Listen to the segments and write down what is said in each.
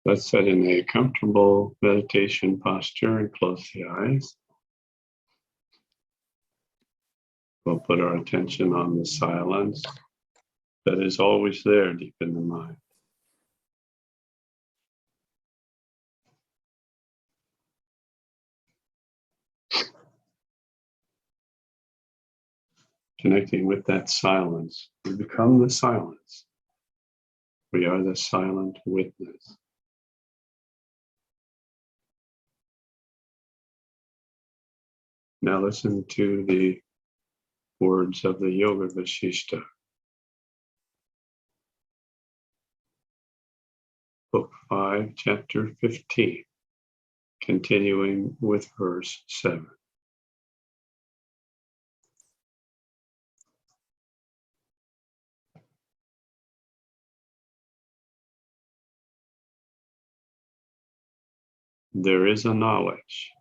Let's sit in a comfortable meditation posture and close the eyes. We'll put our attention on the silence that is always there deep in the mind. Connecting with that silence, we become the silence. We are the silent witness. Now listen to the words of the Yoga Vasishta. Book 5, Chapter 15, continuing with verse 7. There is a knowledge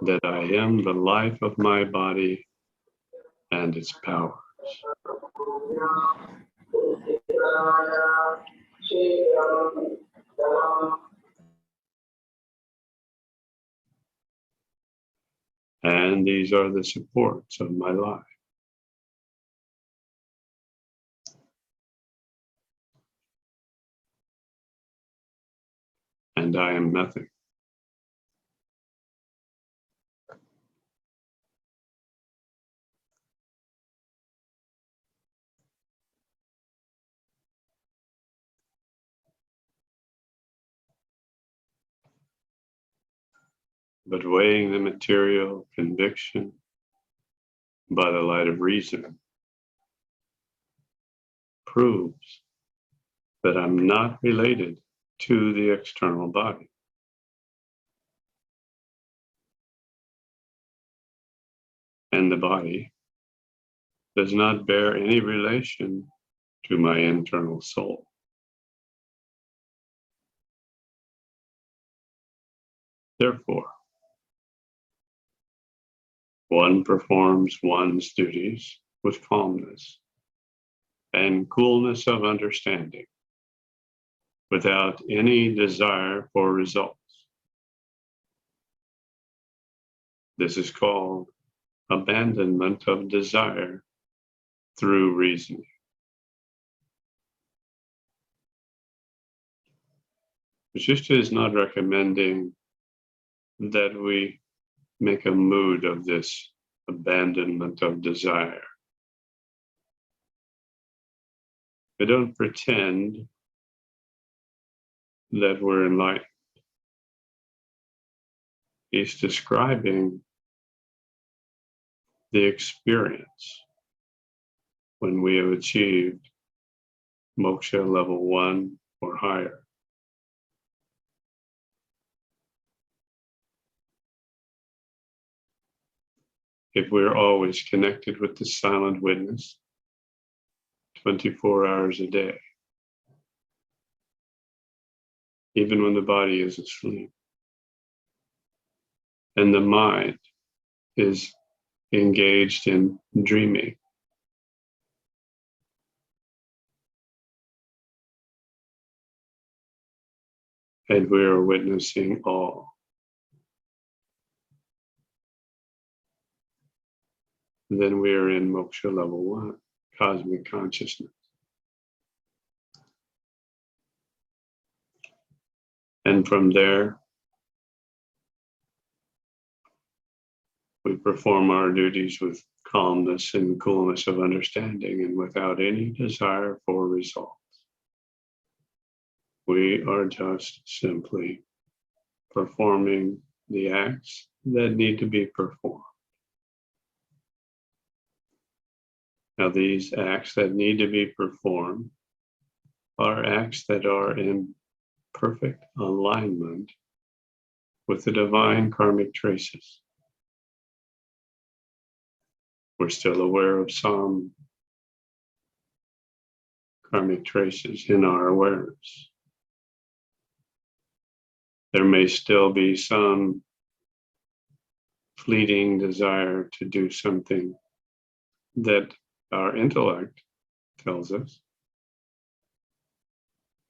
that I am the life of my body and its powers. And these are the supports of my life. And I am nothing. But weighing the material conviction by the light of reason proves that I'm not related to the external body. And the body does not bear any relation to my internal soul. Therefore, one performs one's duties with calmness and coolness of understanding, without any desire for results. This is called abandonment of desire through reasoning. Vasishta is not recommending that we make a mood of this abandonment of desire. We don't pretend that we're enlightened. He's describing the experience when we have achieved moksha level 1 or higher. If we're always connected with the silent witness, 24 hours a day, even when the body is asleep, and the mind is engaged in dreaming, and we are witnessing all. Then we are in moksha level 1, cosmic consciousness. And from there, we perform our duties with calmness and coolness of understanding and without any desire for results. We are just simply performing the acts that need to be performed. Now, these acts that need to be performed are acts that are in perfect alignment with the divine karmic traces. We're still aware of some karmic traces in our awareness. There may still be some fleeting desire to do something that our intellect tells us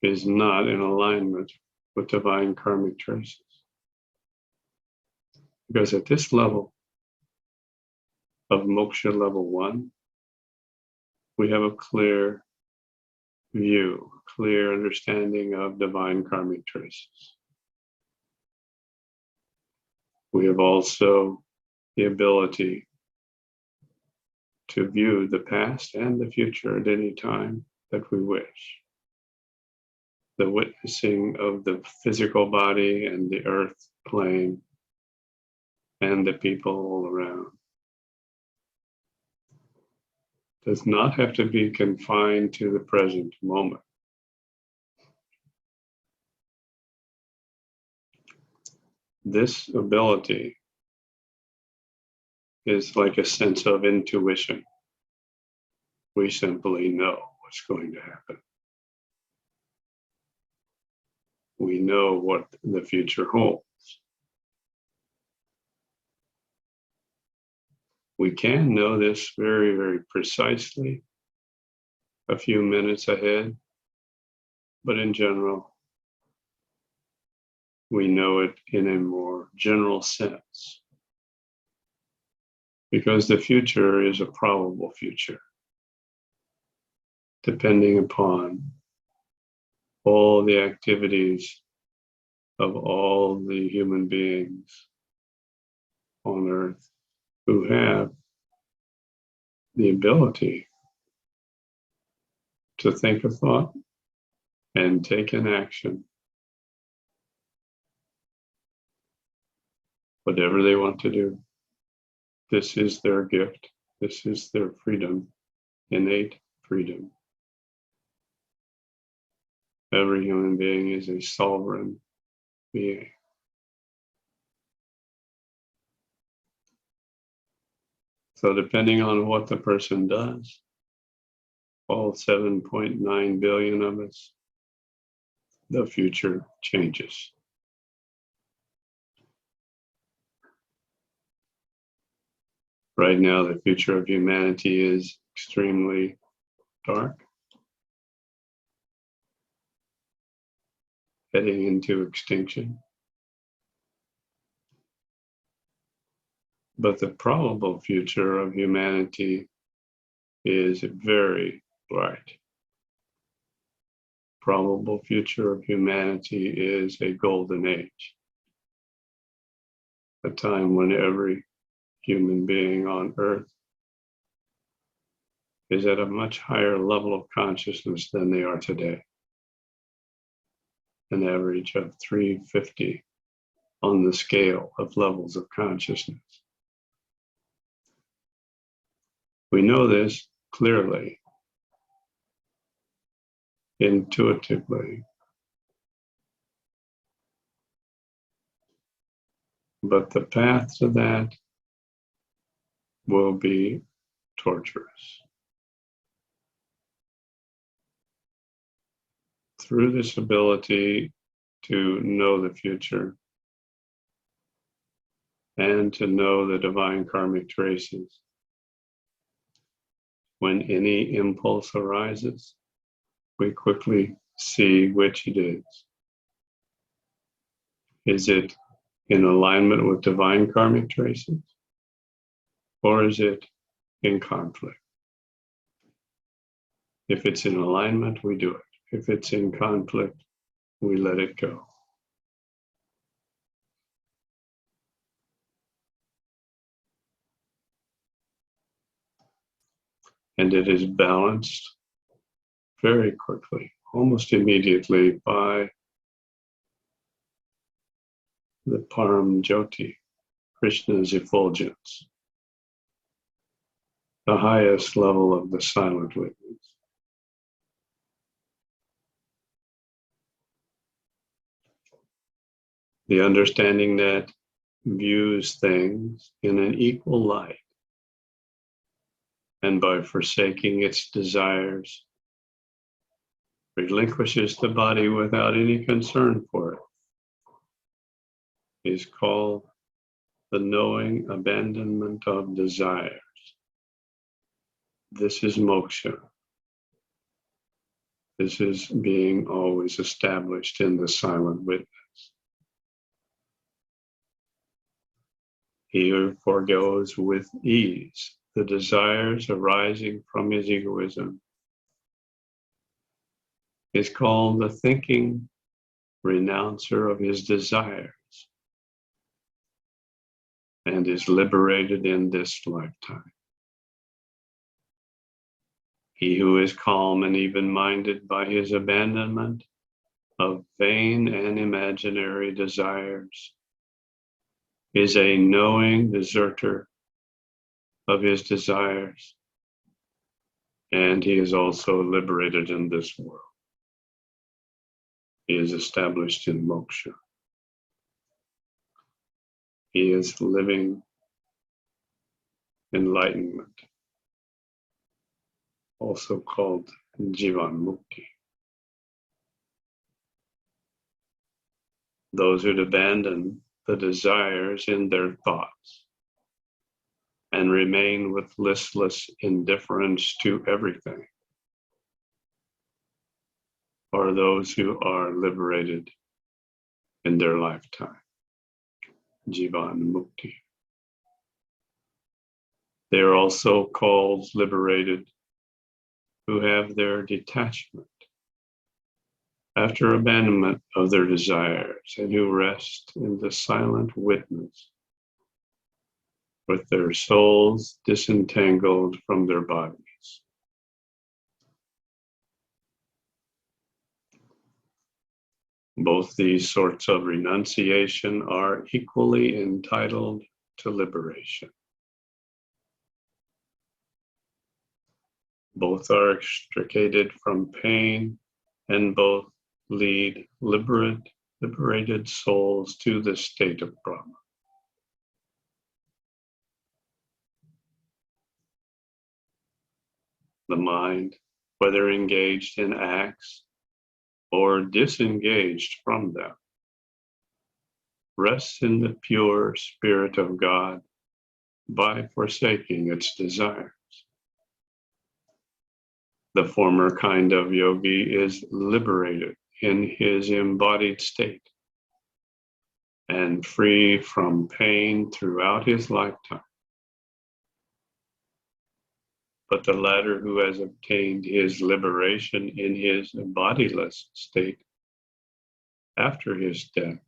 is not in alignment with divine karmic traces. Because at this level of moksha level 1, we have a clear view, clear understanding of divine karmic traces. We have also the ability to view the past and the future at any time that we wish. The witnessing of the physical body and the earth plane and the people all around does not have to be confined to the present moment. This ability is like a sense of intuition. We simply know what's going to happen. We know what the future holds. We can know this very, very precisely a few minutes ahead, but in general, we know it in a more general sense. Because the future is a probable future, depending upon all the activities of all the human beings on earth who have the ability to think a thought and take an action, whatever they want to do. This is their gift. This is their freedom, innate freedom. Every human being is a sovereign being. So depending on what the person does, all 7.9 billion of us, the future changes. Right now, the future of humanity is extremely dark, heading into extinction. But the probable future of humanity is very bright. Probable future of humanity is a golden age, a time when every human being on earth is at a much higher level of consciousness than they are today. An average of 350 on the scale of levels of consciousness. We know this clearly, intuitively, but the path to that will be torturous. Through this ability to know the future and to know the divine karmic traces, when any impulse arises, we quickly see which it is. Is it in alignment with divine karmic traces? Or is it in conflict? If it's in alignment, we do it. If it's in conflict, we let it go. And it is balanced very quickly, almost immediately, by the Param Jyoti, Krishna's effulgence, the highest level of the silent witness. The understanding that views things in an equal light, and by forsaking its desires, relinquishes the body without any concern for it, is called the knowing abandonment of desires. This is moksha. This is being always established in the silent witness. He who forgoes with ease the desires arising from his egoism is called the thinking renouncer of his desires and is liberated in this lifetime. He who is calm and even-minded by his abandonment of vain and imaginary desires is a knowing deserter of his desires, and he is also liberated in this world. He is established in moksha. He is living enlightenment, also called Jivan Mukti. Those who abandon the desires in their thoughts and remain with listless indifference to everything are those who are liberated in their lifetime. Jivan Mukti. They are also called liberated who have their detachment after abandonment of their desires and who rest in the silent witness with their souls disentangled from their bodies. Both these sorts of renunciation are equally entitled to liberation. Both are extricated from pain, and both lead liberated souls to the state of Brahma. The mind, whether engaged in acts or disengaged from them, rests in the pure Spirit of God by forsaking its desires. The former kind of yogi is liberated in his embodied state and free from pain throughout his lifetime. But the latter, who has obtained his liberation in his bodiless state after his death,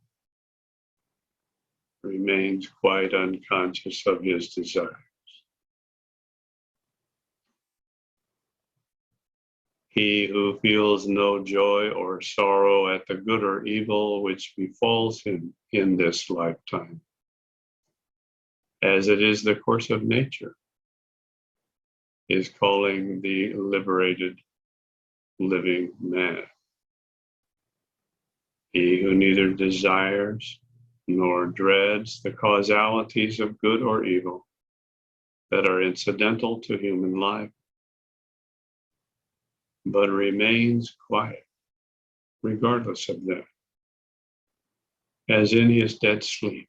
remains quite unconscious of his desires. He who feels no joy or sorrow at the good or evil which befalls him in this lifetime, as it is the course of nature, is calling the liberated living man. He who neither desires nor dreads the causalities of good or evil that are incidental to human life, but remains quiet regardless of them, as in his dead sleep,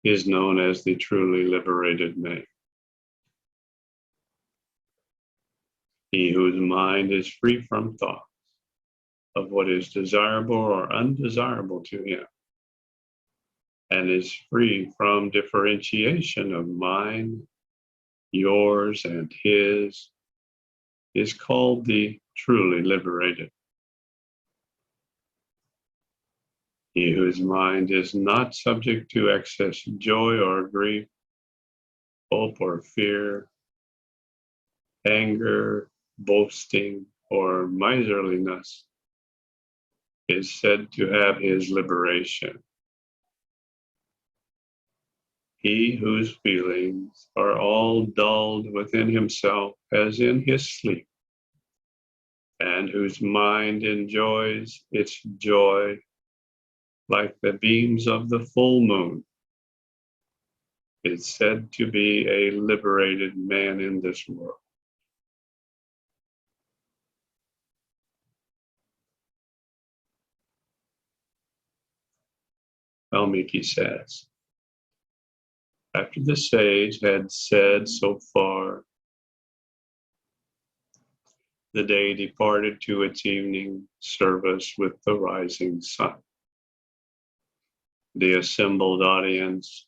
is known as the truly liberated man. He whose mind is free from thoughts of what is desirable or undesirable to him, and is free from differentiation of mine, yours, and his, is called the truly liberated. He whose mind is not subject to excess joy or grief, hope or fear, anger, boasting, or miserliness, is said to have his liberation. He whose feelings are all dulled within himself as in his sleep, and whose mind enjoys its joy like the beams of the full moon, is said to be a liberated man in this world. Valmiki says, after the sage had said so far, the day departed to its evening service with the rising sun. The assembled audience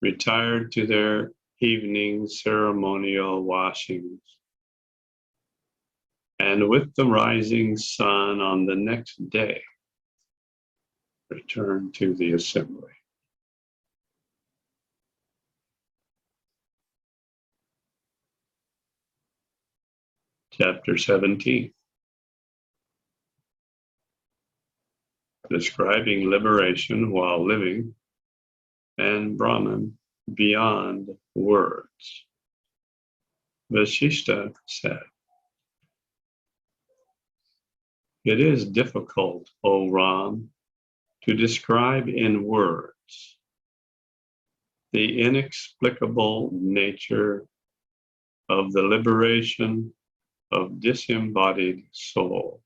retired to their evening ceremonial washings, and with the rising sun on the next day, returned to the assembly. Chapter 17. Describing liberation while living and Brahman beyond words. Vasishta said, "It is difficult, O Ram, to describe in words the inexplicable nature of the liberation of disembodied souls.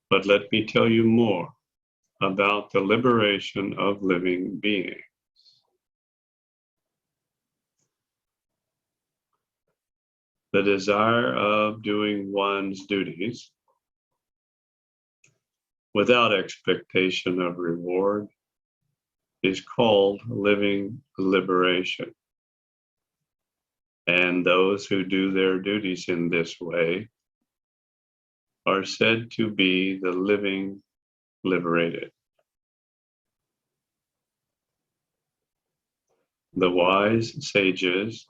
But let me tell you more about the liberation of living beings. The desire of doing one's duties without expectation of reward is called living liberation. And those who do their duties in this way are said to be the living liberated. The wise sages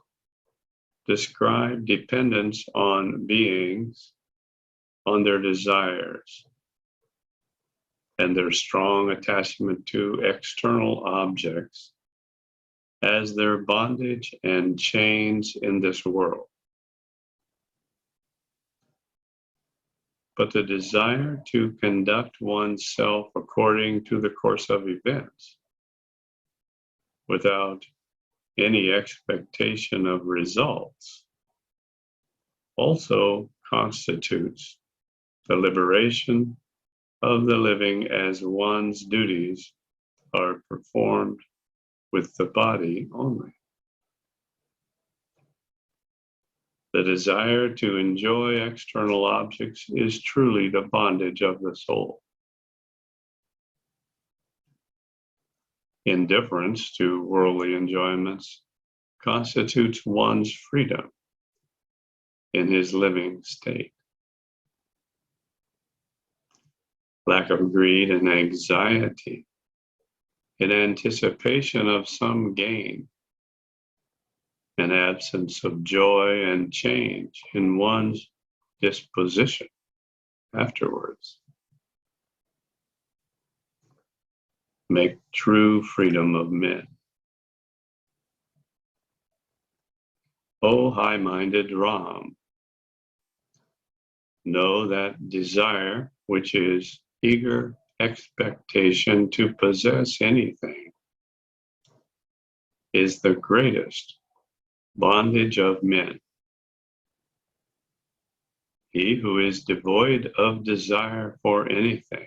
describe dependence on beings, on their desires, and their strong attachment to external objects as their bondage and chains in this world. But the desire to conduct oneself according to the course of events, without any expectation of results, also constitutes the liberation of the living as one's duties are performed with the body only. The desire to enjoy external objects is truly the bondage of the soul. Indifference to worldly enjoyments constitutes one's freedom in his living state. Lack of greed and anxiety in anticipation of some gain, an absence of joy and change in one's disposition afterwards, make true freedom of men. O high-minded Ram, know that desire, which is eager expectation to possess anything, is the greatest bondage of men. He who is devoid of desire for anything,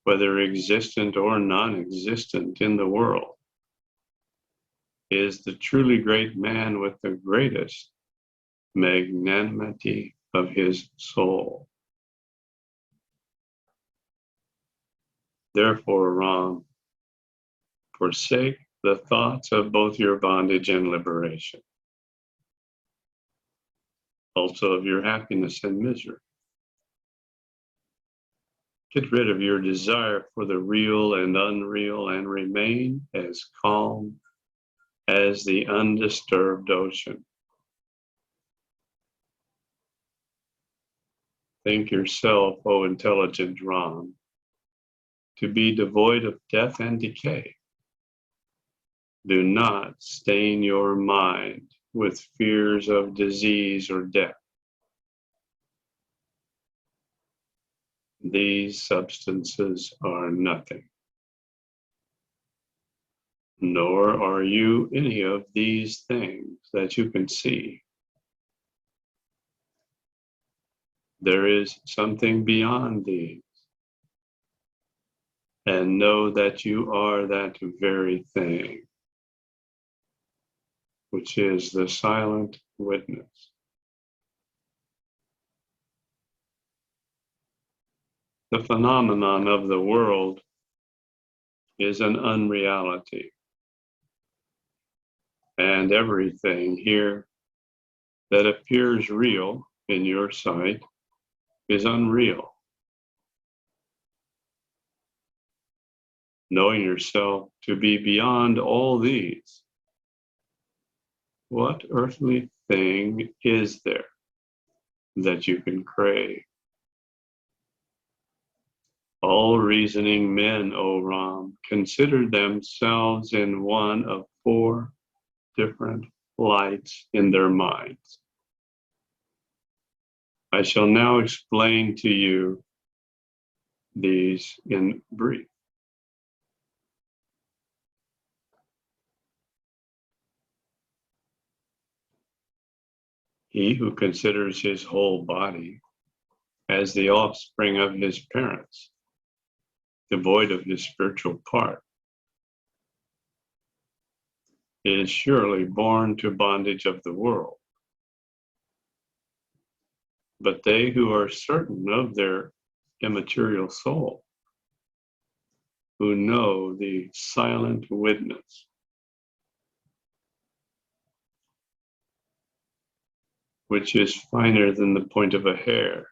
whether existent or non-existent in the world, is the truly great man with the greatest magnanimity of his soul. Therefore, Ram, forsake the thoughts of both your bondage and liberation, also of your happiness and misery. Get rid of your desire for the real and unreal and remain as calm as the undisturbed ocean. Think yourself, O intelligent Ram, to be devoid of death and decay. Do not stain your mind with fears of disease or death. These substances are nothing, nor are you any of these things that you can see. There is something beyond these, and know that you are that very thing, which is the silent witness. The phenomenon of the world is an unreality, and everything here that appears real in your sight is unreal. Knowing yourself to be beyond all these, what earthly thing is there that you can crave? All reasoning men, O Ram, consider themselves in one of 4 different lights in their minds. I shall now explain to you these in brief. He who considers his whole body as the offspring of his parents, devoid of his spiritual part, is surely born to bondage of the world. But they who are certain of their immaterial soul, who know the silent witness, which is finer than the point of a hair,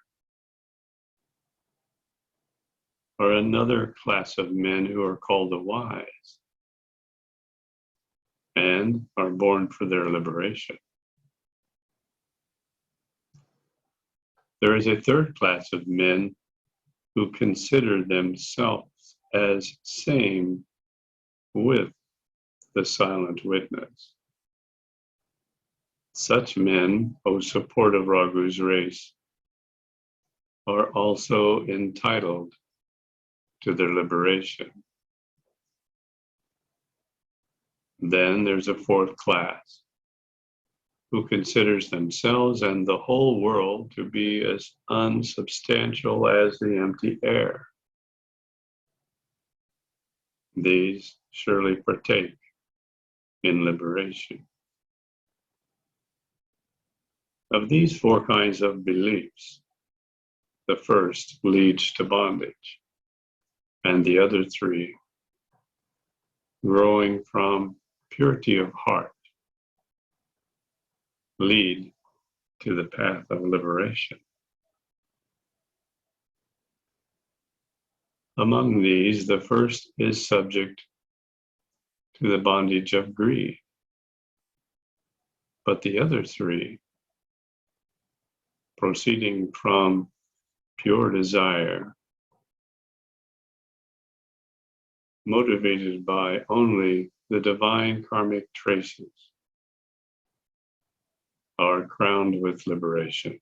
are another class of men who are called the wise, and are born for their liberation. There is a third class of men who consider themselves as same with the silent witness. Such men, O support of Raghu's race, are also entitled to their liberation. Then there's a fourth class who considers themselves and the whole world to be as unsubstantial as the empty air. These surely partake in liberation. Of these 4 kinds of beliefs, the first leads to bondage, and the other 3, growing from purity of heart, lead to the path of liberation. Among these, the first is subject to the bondage of greed, but the other 3, proceeding from pure desire, motivated by only the divine karmic traces, are crowned with liberation.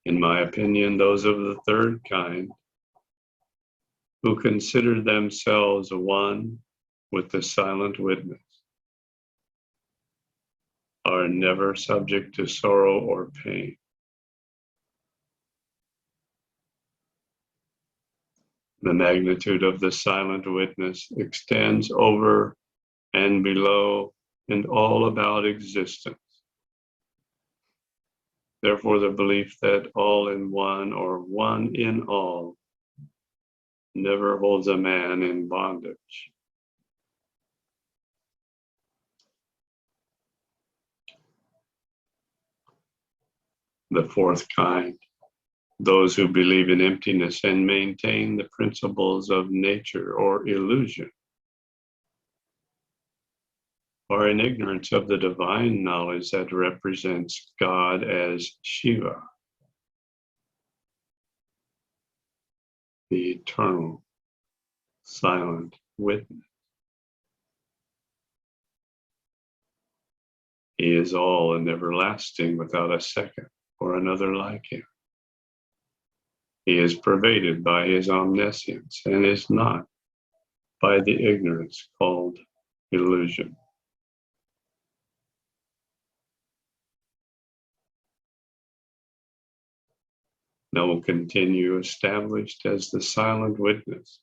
In my opinion, those of the third kind, who consider themselves one with the silent witness, are never subject to sorrow or pain. The magnitude of the silent witness extends over and below and all about existence. Therefore, the belief that all in one or one in all never holds a man in bondage. The fourth kind, those who believe in emptiness and maintain the principles of nature or illusion, are in ignorance of the divine knowledge that represents God as Shiva, the eternal, silent witness. He is all and everlasting without a second or another like him. He is pervaded by his omniscience and is not by the ignorance called illusion. Now will continue established as the silent witness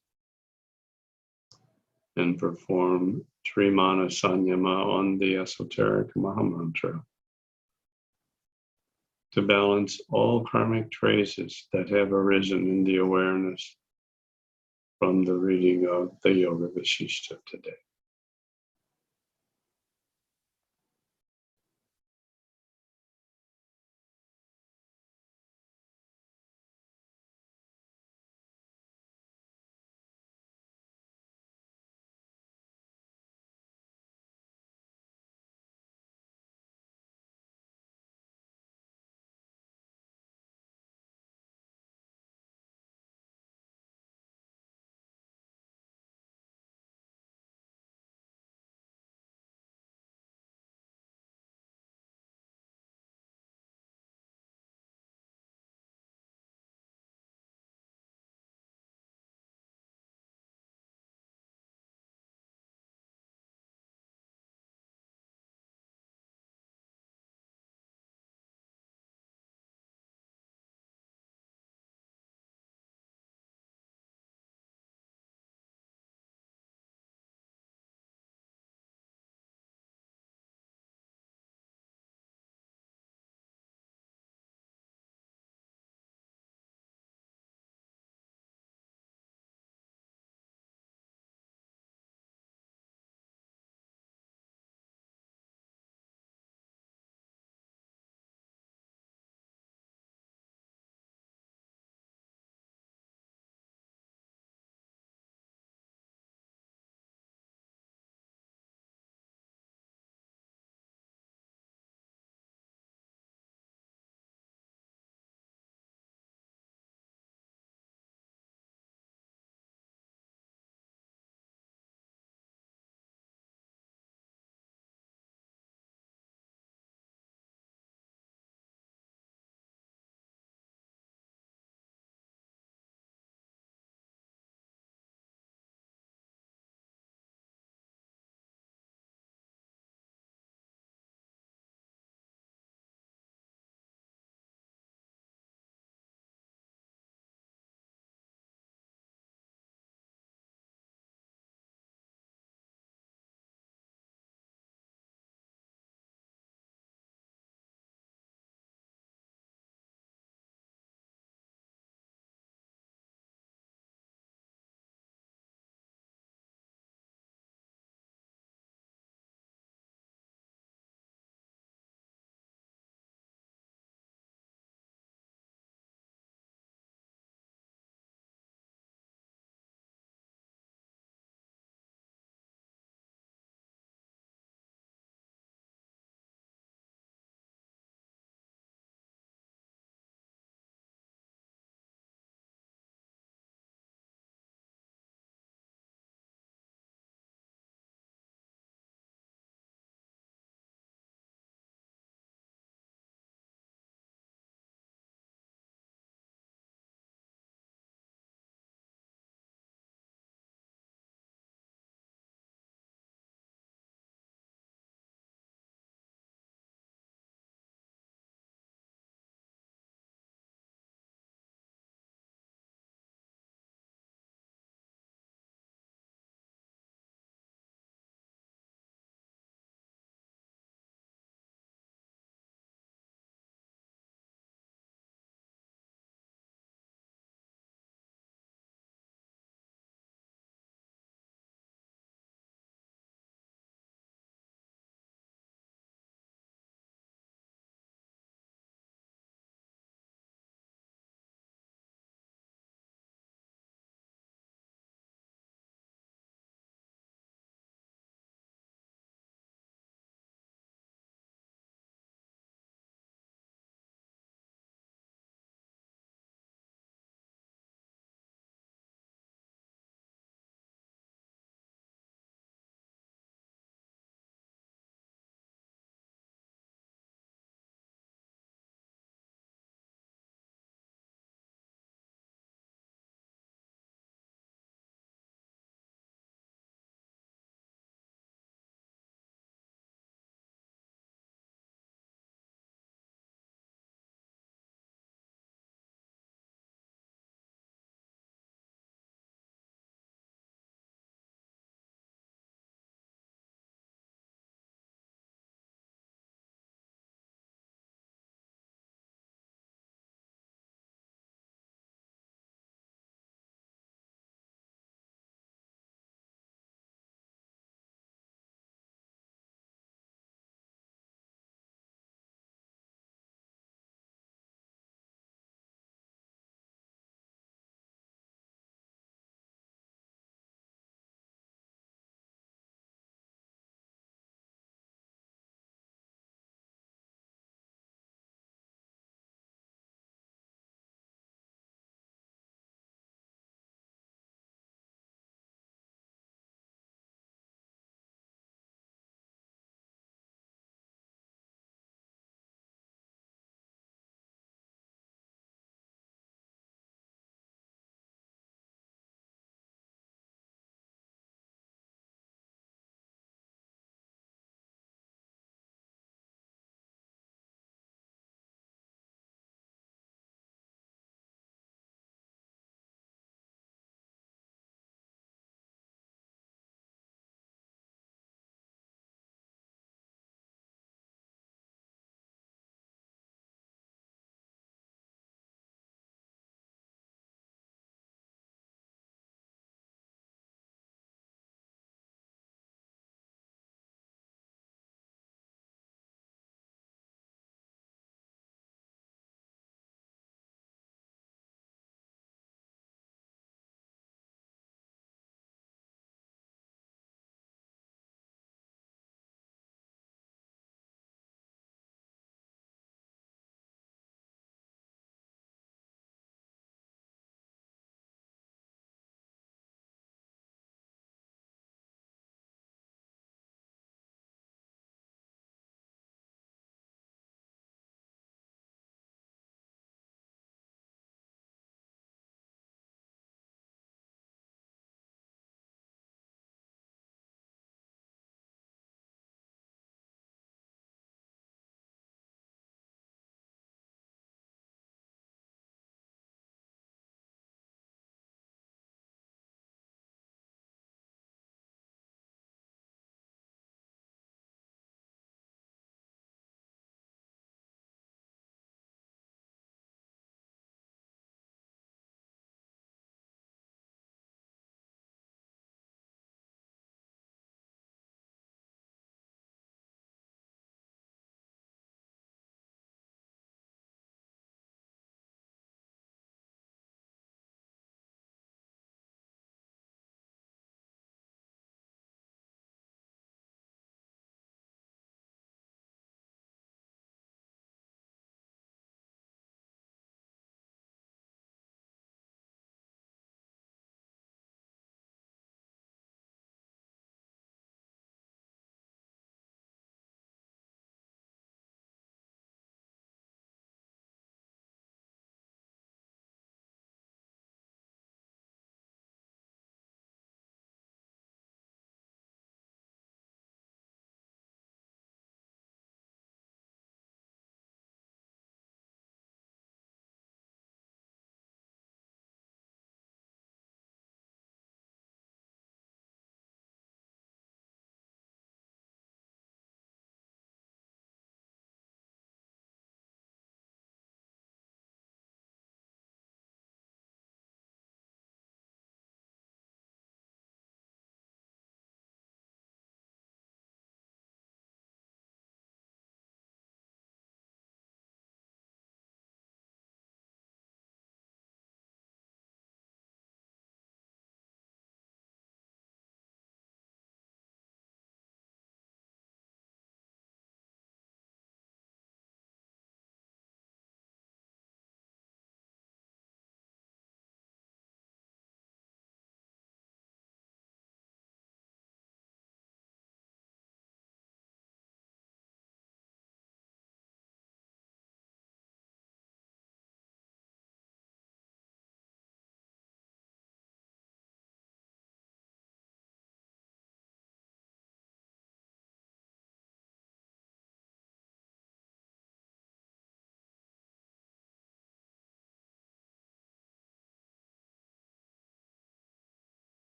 and perform Trimana Sanyama on the esoteric Mahamantra. to balance all karmic traces that have arisen in the awareness from the reading of the Yoga Vasishtha today.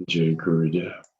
Jai Gurudev.